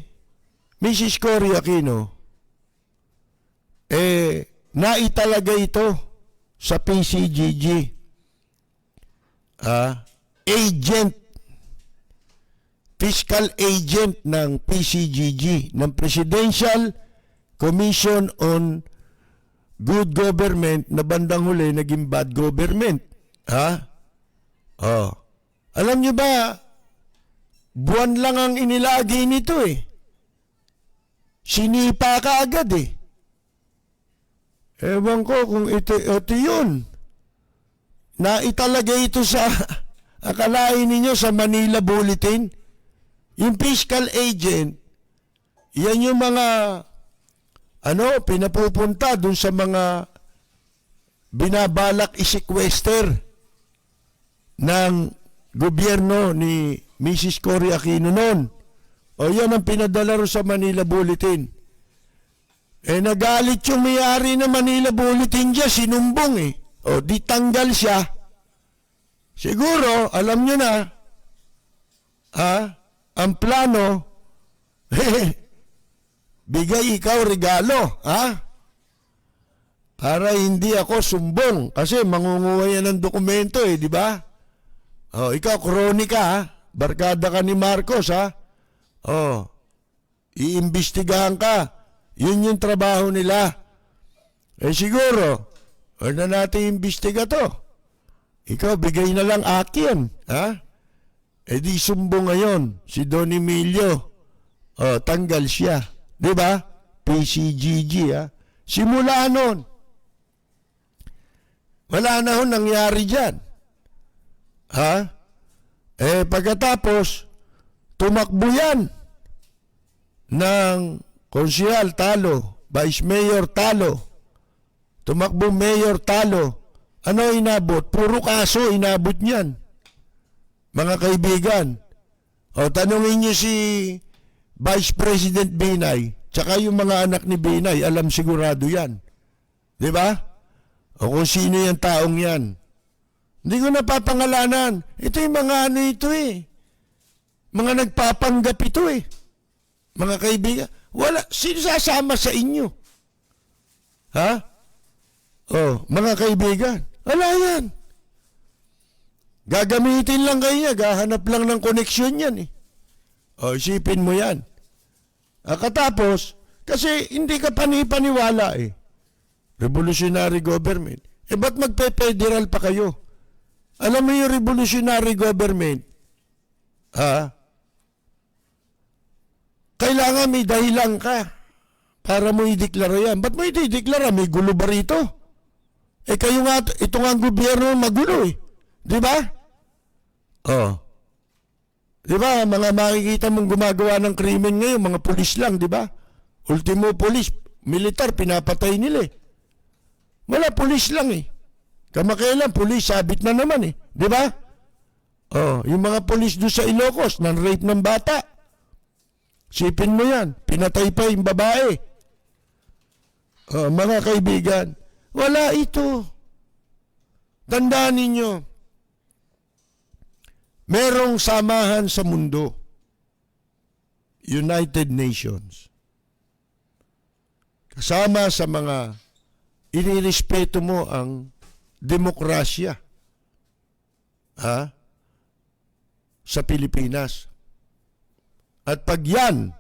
D: Mrs. Cory Aquino, naitalaga ito sa PCGG. Agent, fiscal agent ng PCGG, ng Presidential Commission on Good Government, na bandang huli naging bad government. Alam niyo ba, buwan lang ang inilagay nito eh. Sinipa ka agad eh. Ewan ko kung ito yun. Naitalagay ito sa, akalain ninyo sa Manila Bulletin. Yung fiscal agent, yan yung mga, pinapupunta dun sa mga binabalak i-sequester ng gobyerno ni Mrs. Cory Aquino noon. Yan ang pinadala ro sa Manila Bulletin. Nagalit yung may-ari ng Manila Bulletin dyan, sinumbong eh. Di tanggal siya. Siguro, alam nyo na, ang plano, bigay ikaw regalo, para hindi ako sumbong. Kasi mangunguha yan ng dokumento eh, di ba? Ikaw, kronika, barkada ka ni Marcos, iimbestigahan ka. Yun yung trabaho nila. Siguro, na natin imbestiga to. Ikaw, bigay na lang akin, di sumbong ngayon, si Don Emilio, tanggal siya. Di ba? PCGG, Simula nun, wala na ho nangyari dyan. Pagkatapos, tumakbo yan ng konsehal talo, Vice Mayor talo. Tumakbo Mayor talo. Ano inabot? Puro kaso inabot niyan. Mga kaibigan. O tanungin niyo si Vice President Binay, tsaka yung mga anak ni Binay, alam sigurado yan. Di ba? O kung sino yung taong yan. Hindi ko napapangalanan. Ito yung mga ano ito eh. Mga nagpapanggap ito eh. Mga kaibigan. Wala. Sino sasama sa inyo? Ha? Oh, mga kaibigan. Wala yan. Gagamitin lang kayo niya. Gahanap lang ng koneksyon yan eh. O, isipin mo yan. Katapos, kasi hindi ka panipaniwala eh. Revolutionary government. Ba't magpe-federal pa kayo? Alam mo yung revolutionary government, kailangan may dahilan ka para mo ideklara yan. Ba't mo ideklara? May gulo ba rito? Kayo nga, ito nga ang gobyerno magulo eh. Di ba? Di ba, mga makikita mong gumagawa ng krimen ngayon, mga pulis lang, di ba? Ultimo pulis, militar, pinapatay nila eh. Wala, pulis lang eh. Kamakailan, pulis, sabit na naman eh. Di ba? Yung mga pulis doon sa Ilocos, nan-rape ng bata. Sipin mo yan, pinatay pa yung babae. Mga kaibigan, wala ito. Tandaan ninyo, merong samahan sa mundo, United Nations. Kasama sa mga inirespeto mo ang demokrasya sa Pilipinas. At pag yan,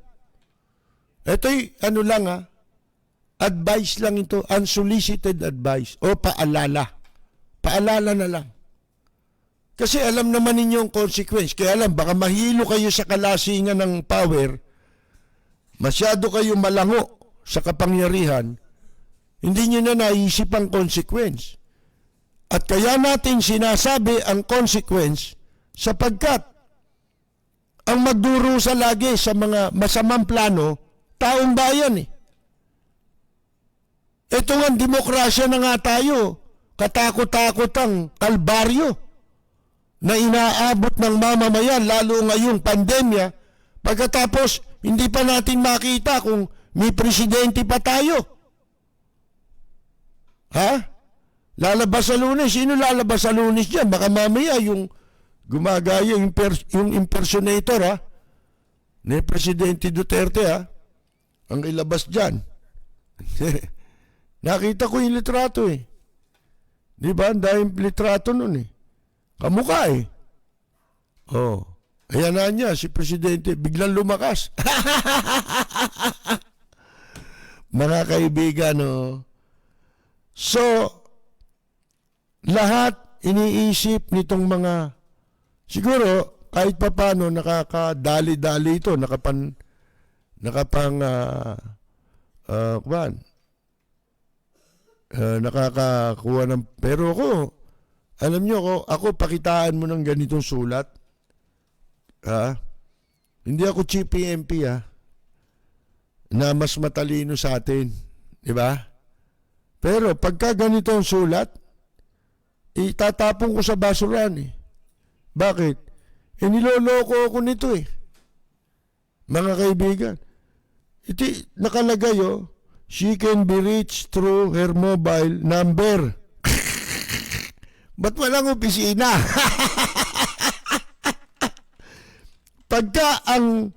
D: ito'y ano lang advice lang ito, unsolicited advice o paalala. Paalala na lang. Kasi alam naman ninyo ang consequence. Kaya alam, baka mahilo kayo sa kalasingan ng power, masyado kayo malango sa kapangyarihan, hindi nyo na naisip ang consequence. At kaya natin sinasabi ang consequence sapagkat ang magdurusa lagi sa mga masamang plano, taong bayan eh. Ito nga, demokrasya na nga tayo. Katakot-takot ang kalbaryo na inaabot ng mamamayan, lalo ngayong pandemya, pagkatapos hindi pa natin makita kung may presidente pa tayo. Lalabas sa Lunes. Sino lalabas sa Lunes dyan? Baka mamaya yung gumagaya, yung impersonator ni Presidente Duterte ang ilabas dyan. Nakita ko yung litrato eh. Di ba? Ang daming litrato nun eh. Kamukha eh. Ayan na niya, si Presidente, biglang lumakas. Mga kaibigan, So, lahat iniisip nitong mga, siguro, kahit pa paano, nakakadali-dali ito, nakakakuha ng, pero ako, alam nyo, ako pakitaan mo ng ganitong sulat. Hindi ako chief PMP na mas matalino sa atin. Di ba? Pero pagka ganito ang sulat, itatapon ko sa basuran eh. Bakit? Niloloko ako nito eh. Mga kaibigan. Ito nakalagay she can be reached through her mobile number. Ba't walang opisina? Pagka ang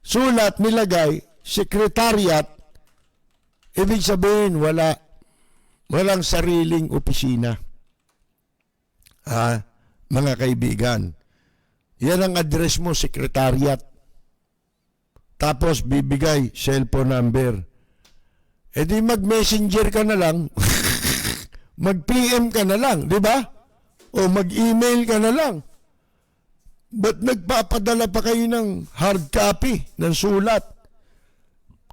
D: sulat nilagay, secretariat, ibig sabihin walang sariling opisina. Mga kaibigan, yan ang address mo, secretariat. Tapos bibigay cellphone number. Di mag-messenger ka na lang, mag-PM ka na lang, di ba? O mag-email ka na lang. Ba't nagpapadala pa kayo ng hard copy ng sulat?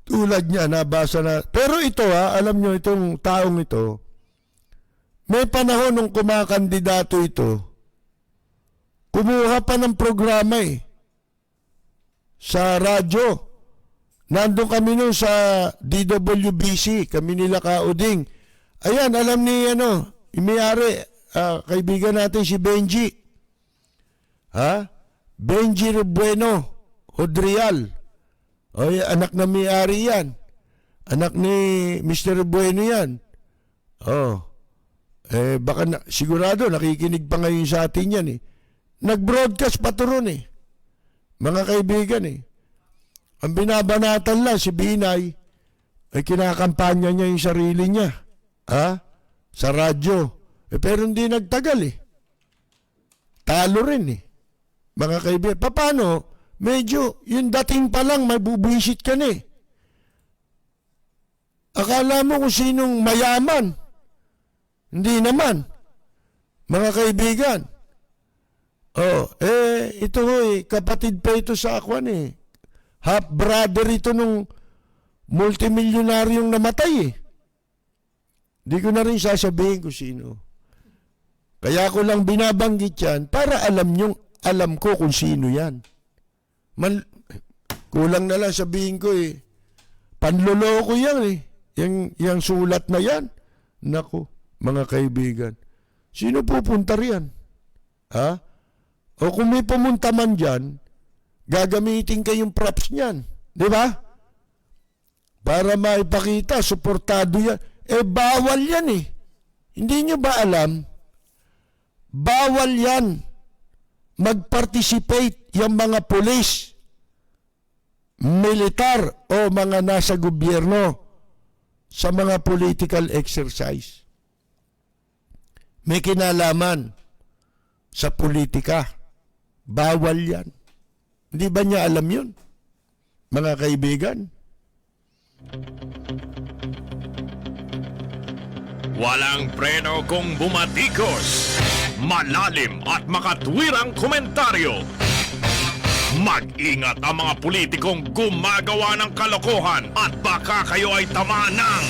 D: Tulad niya, nabasa na. Pero ito alam nyo, itong taong ito, may panahon nung kumakandidato ito, kumuha pa ng programa sa radyo nandun kami nun sa DWBC, kami nila Kauding. Ayan, alam ni yung may-ari, kaibigan natin si Benji. Benji Bueno, Hodrial. Anak na may-ari yan. Anak ni Mr. Bueno yan. Baka sigurado nakikinig pa ngayon sa atin yan eh. Nag-broadcast pa to ron eh. Mga kaibigan eh. Ang binabanatan lang si Binay ay kinakampanya niya yung sarili niya. Sa radyo. Pero hindi nagtagal eh. Talo rin eh. Mga kaibigan. Paano? Medyo yung dating pa lang mabubuisit ka na eh. Akala mo kung sinong mayaman. Hindi naman. Mga kaibigan. Ito kapatid pa ito sa akwan eh. Half brother ito nung multimilyonaryong namatay eh. Di ko na rin sasabihin kung sino. Kaya ko lang binabanggit yan para alam ko kung sino yan. Kulang na lang sabihin ko eh. Panloloko yan eh. Yung sulat na yan. Naku, mga kaibigan. Sino pupunta riyan? O kung may pumunta man dyan, gagamitin kayong props niyan. Di ba? Para maipakita, suportado yan. Bawal yan eh. Hindi nyo ba alam? Bawal yan. Mag-participate yung mga pulis, militar o mga nasa gobyerno sa mga political exercise. May kinalaman sa politika. Bawal yan. Hindi ba niya alam yun? Mga kaibigan?
A: Walang preno kung bumatikos. Malalim at makatwirang komentaryo. Mag-ingat ang mga politikong gumagawa ng kalokohan at baka kayo ay tamaan ng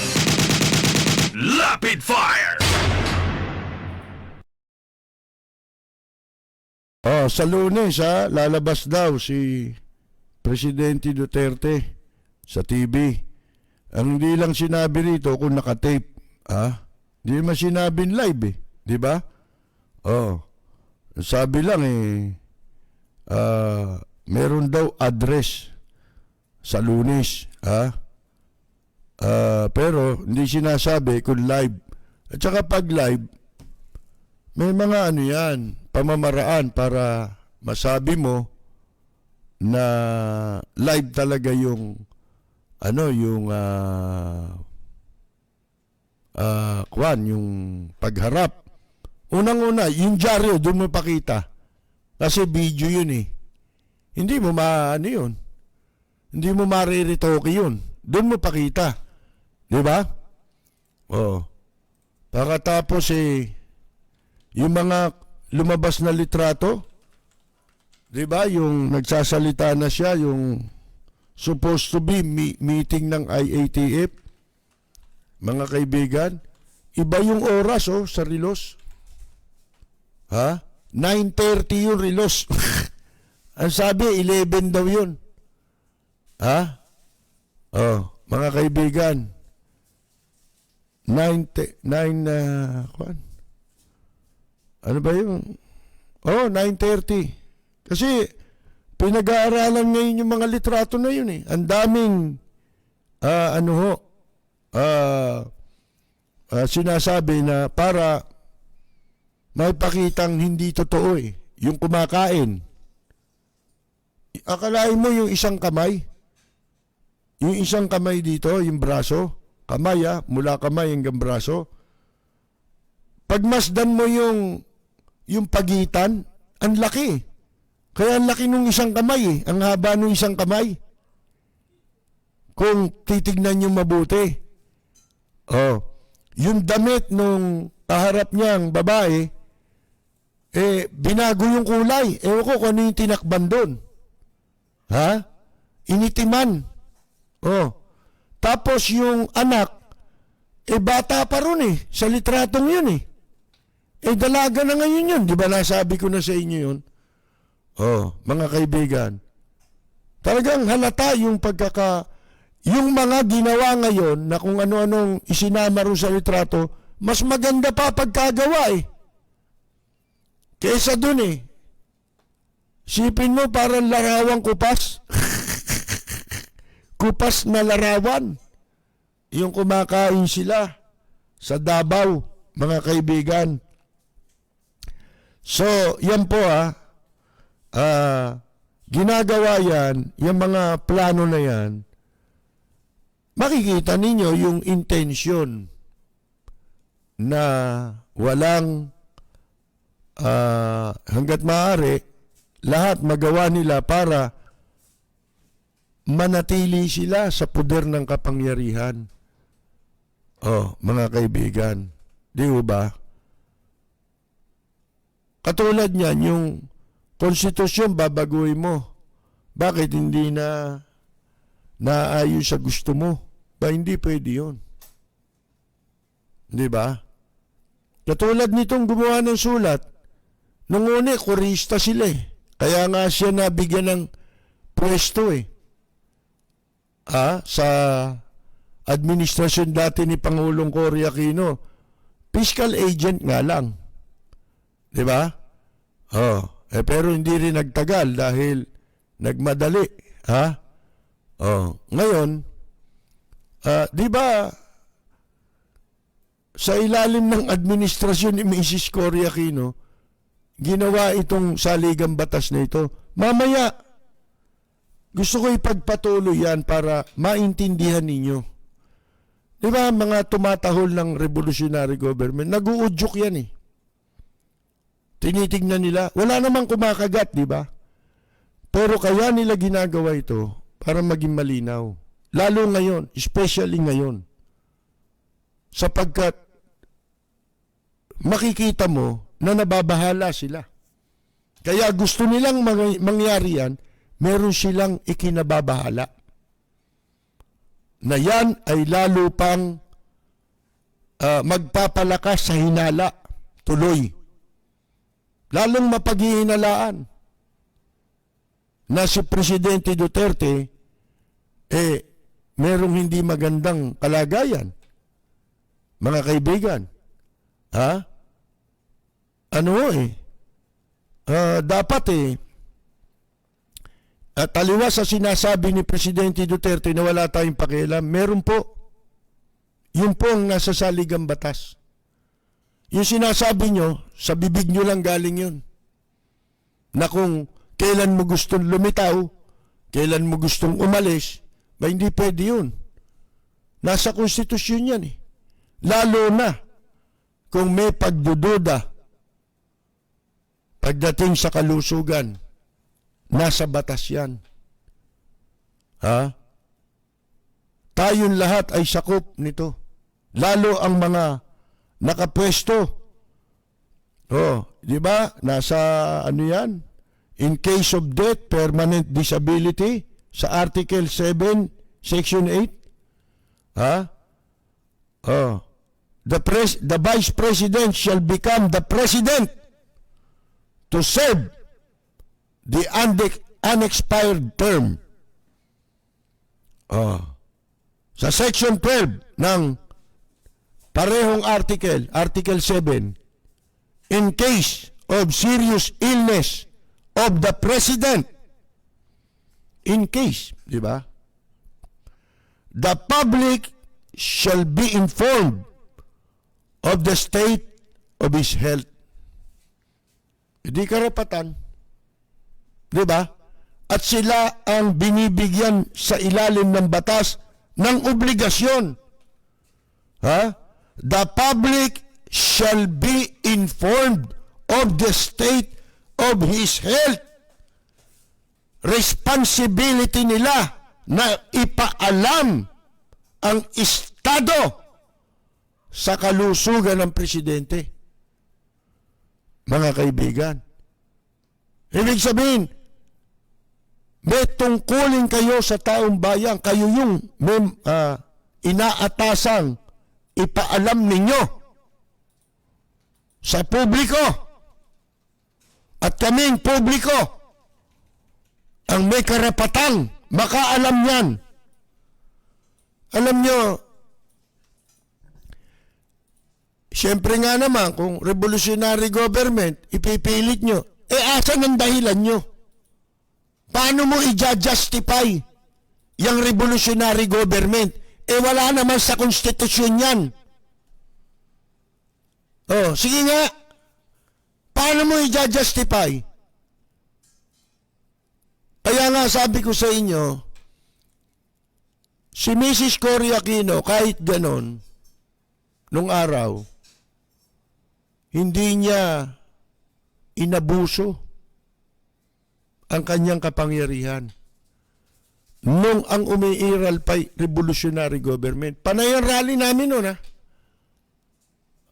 A: Rapid Fire!
D: Sa Lunes, lalabas daw si Presidente Duterte sa TV. Ang hindi lang sinabi rito kung nakatape. Hindi naman sinabing live eh. Di ba? Sabi lang meron daw address sa Lunes. Pero hindi sinasabi kung live. At saka pag live, may mga pamamaraan para masabi mo na live talaga yung yung pagharap. Unang-una, yung dyaryo, doon mo pakita. Kasi video yun eh. Hindi mo yun. Hindi mo mariritoke yun. Doon mo pakita. Di ba? Pagkatapos yung mga lumabas na litrato, di ba? Yung nagsasalita na siya, yung supposed to be meeting ng IATF. Mga kaibigan, iba yung oras sa relos. 9:30 yung relos. Ang sabi, 11 daw yun. Mga kaibigan, 9:30 Kasi, pinag-aaralan ngayon yung mga litrato na yun eh. Ang daming, sinasabi na para may pakitang hindi totoo eh. Yung kumakain. Akalain mo yung isang kamay? Yung isang kamay dito, yung braso. Kamay mula kamay hanggang braso. Pagmasdan mo yung pagitan, ang laki. Kaya ang laki nung isang kamay Ang haba nung isang kamay. Kung titignan nyo mabuti. Yung damit nung kaharap niyang babae, binago yung kulay. Ewan ko kung ano yung tinakban doon. Initiman. Tapos yung anak, bata pa ron sa litratong yun dalaga na ngayon yun. Di ba nasabi ko na sa inyo yun? Mga kaibigan, talagang halata yung yung mga ginawa ngayon na kung ano-anong isinama ro sa litrato, mas maganda pa pagkagawa eh. Kesa dun eh. Sipin mo parang larawang kupas. Kupas na larawan. Yung kumakain sila sa Davao, mga kaibigan. So, yan po ginagawa yan, yung mga plano na yan, makikita ninyo yung intention na walang hanggat maaari, lahat magawa nila para manatili sila sa poder ng kapangyarihan. Oh, mga kaibigan, di ba? Katulad niyan, yung konstitusyon babaguhin mo. Bakit hindi na naayon sa gusto mo? Ba hindi pwede yun. Di ba? Katulad nitong gumawa ng sulat, nung una, kurista sila eh. Kaya nga siya nabigyan ng pwesto eh. Sa administrasyon dati ni Pangulong Cory Aquino, fiscal agent nga lang. Di ba? Pero hindi rin nagtagal dahil nagmadali. Ngayon, di ba, sa ilalim ng administrasyon ni Mrs. Cory Aquino, ginawa itong saligang batas na ito. Mamaya, gusto ko ipagpatuloy yan para maintindihan ninyo. Di ba, mga tumatahol ng revolutionary government, nag-uudyok yan eh. Tinitignan nila, wala namang kumakagat, di ba? Pero kaya nila ginagawa ito para maging malinaw. Lalo ngayon, especially ngayon. Sapagkat makikita mo na nababahala sila. Kaya gusto nilang mangyari yan, meron silang ikinababahala. Na yan ay lalo pang magpapalakas sa hinala, tuloy. Lalong mapaghihinalaan na si Presidente Duterte merong hindi magandang kalagayan. Mga kaibigan, dapat taliwas sa sinasabi ni Presidente Duterte na wala tayong pakialam, meron po. Yun po ang nasa saligang batas. Yung sinasabi nyo, sa bibig nyo lang galing yun. Na kung kailan mo gustong lumitaw, kailan mo gustong umalis, ba hindi pwede yun. Nasa konstitusyon yan eh. Lalo na kung may pagdududa pagdating sa kalusugan, nasa batas yan. Tayong lahat ay sakop nito. Lalo ang mga nakapwesto. Di ba? Nasa ano yan? In case of death, permanent disability sa Article 7, Section 8. The Vice President shall become the President to serve the unexpired term. Sa Section 12 ng parehong article, Article 7, in case of serious illness of the President, in case, di ba? The public shall be informed of the state of his health. Hindi karapatan. Di ba? At sila ang binibigyan sa ilalim ng batas ng obligasyon. The public shall be informed of the state of his health. Responsibility nila na ipaalam ang estado sa kalusugan ng presidente. Mga kaibigan, ibig sabihin, may tungkulin kayo sa taong bayan, kayo yung inaatasang ipaalam ninyo sa publiko. At kaming publiko ang may karapatang makaalam yan. Alam nyo, siyempre nga naman, kung revolutionary government, ipipilit nyo, asan ang dahilan nyo? Paano mo i-justify yung revolutionary government? Wala naman sa konstitusyon yan. Oh, sige nga. Paano mo i-justify? Kaya nga sabi ko sa inyo, si Mrs. Cory Aquino, kahit ganon, nung araw, hindi niya inabuso ang kanyang kapangyarihan. Nung ang umiiral pa revolutionary government. Panay ang rally namin noon, ha?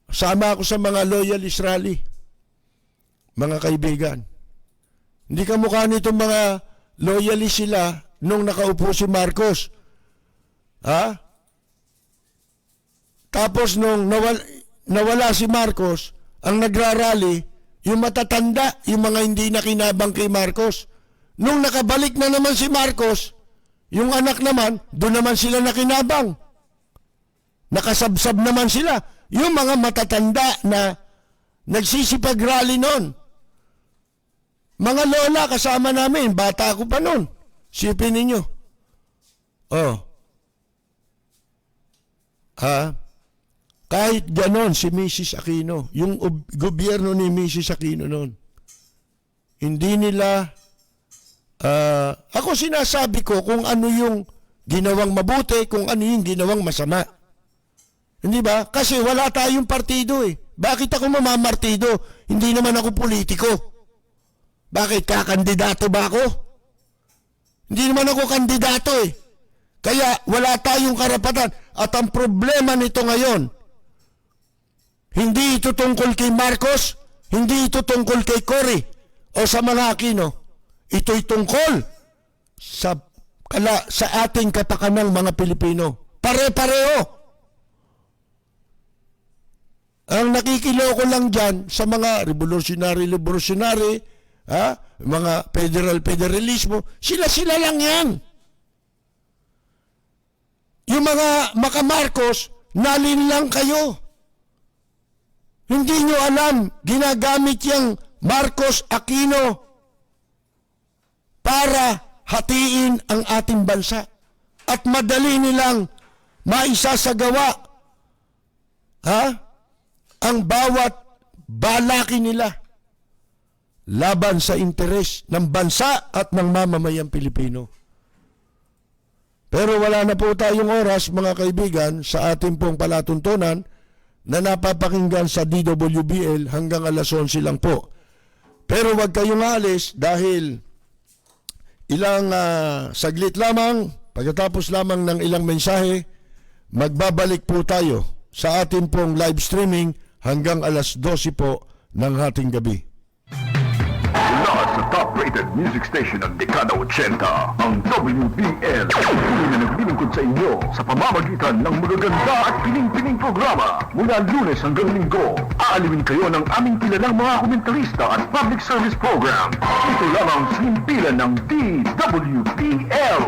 D: Sama ako sa mga loyalist rally. Mga kaibigan. Hindi kamukha nitong mga loyalist sila nung nakaupo si Marcos. Ha? Tapos nung nawala si Marcos, ang nagrarally, yung matatanda, yung mga hindi nakinabang kay Marcos. Nung nakabalik na naman si Marcos, yung anak naman, doon naman sila nakinabang. Nakasabsab naman sila. Yung mga matatanda na nagsisipag-rally noon. Mga lola kasama namin, bata ako pa noon. Sipin ninyo. Oh. Kahit ganon si Mrs. Aquino, yung gobyerno ni Mrs. Aquino noon, hindi nila, ako sinasabi ko kung ano yung ginawang mabuti, kung ano yung ginawang masama. Hindi ba? Kasi wala tayong partido eh. Bakit ako mamamartido? Hindi naman ako politiko. Bakit? Kakandidato ba ako? Hindi naman ako kandidato eh. Kaya wala tayong karapatan. At ang problema nito ngayon, hindi ito tungkol kay Marcos, hindi ito tungkol kay Cory o sa mga Aquino. Ito'y tungkol sa ating kapakanang mga Pilipino. Pare-pareho. Ang nakikiloko lang dyan sa mga revolutionary, mga federalismo, sila lang yan. Yung mga maka-Marcos, nalin lang kayo. Hindi nyo alam, ginagamit yung Marcos Aquino para hatiin ang ating bansa. At madali nilang maisasagawa ang bawat balaki nila laban sa interes ng bansa at ng mamamayang Pilipino. Pero wala na po tayong oras, mga kaibigan, sa ating pong palatuntunan na napapakinggan sa DWBL hanggang alas 11 lang po. Pero wag kayong alis dahil ilang saglit lamang, pagkatapos lamang ng ilang mensahe, magbabalik po tayo sa ating pong live streaming hanggang alas 12 po ng ating gabi.
E: Mula sa top-rated music station ng dekada 80, ang WBL. Tuloy na naglilingkod sa inyo sa pamamagitan ng magaganda at pining-pining programa. Mula Lunes hanggang Linggo, aalawin kayo ng aming kilalang mga komentarista at public service program. Ito lamang sa himpilan ng DWBL.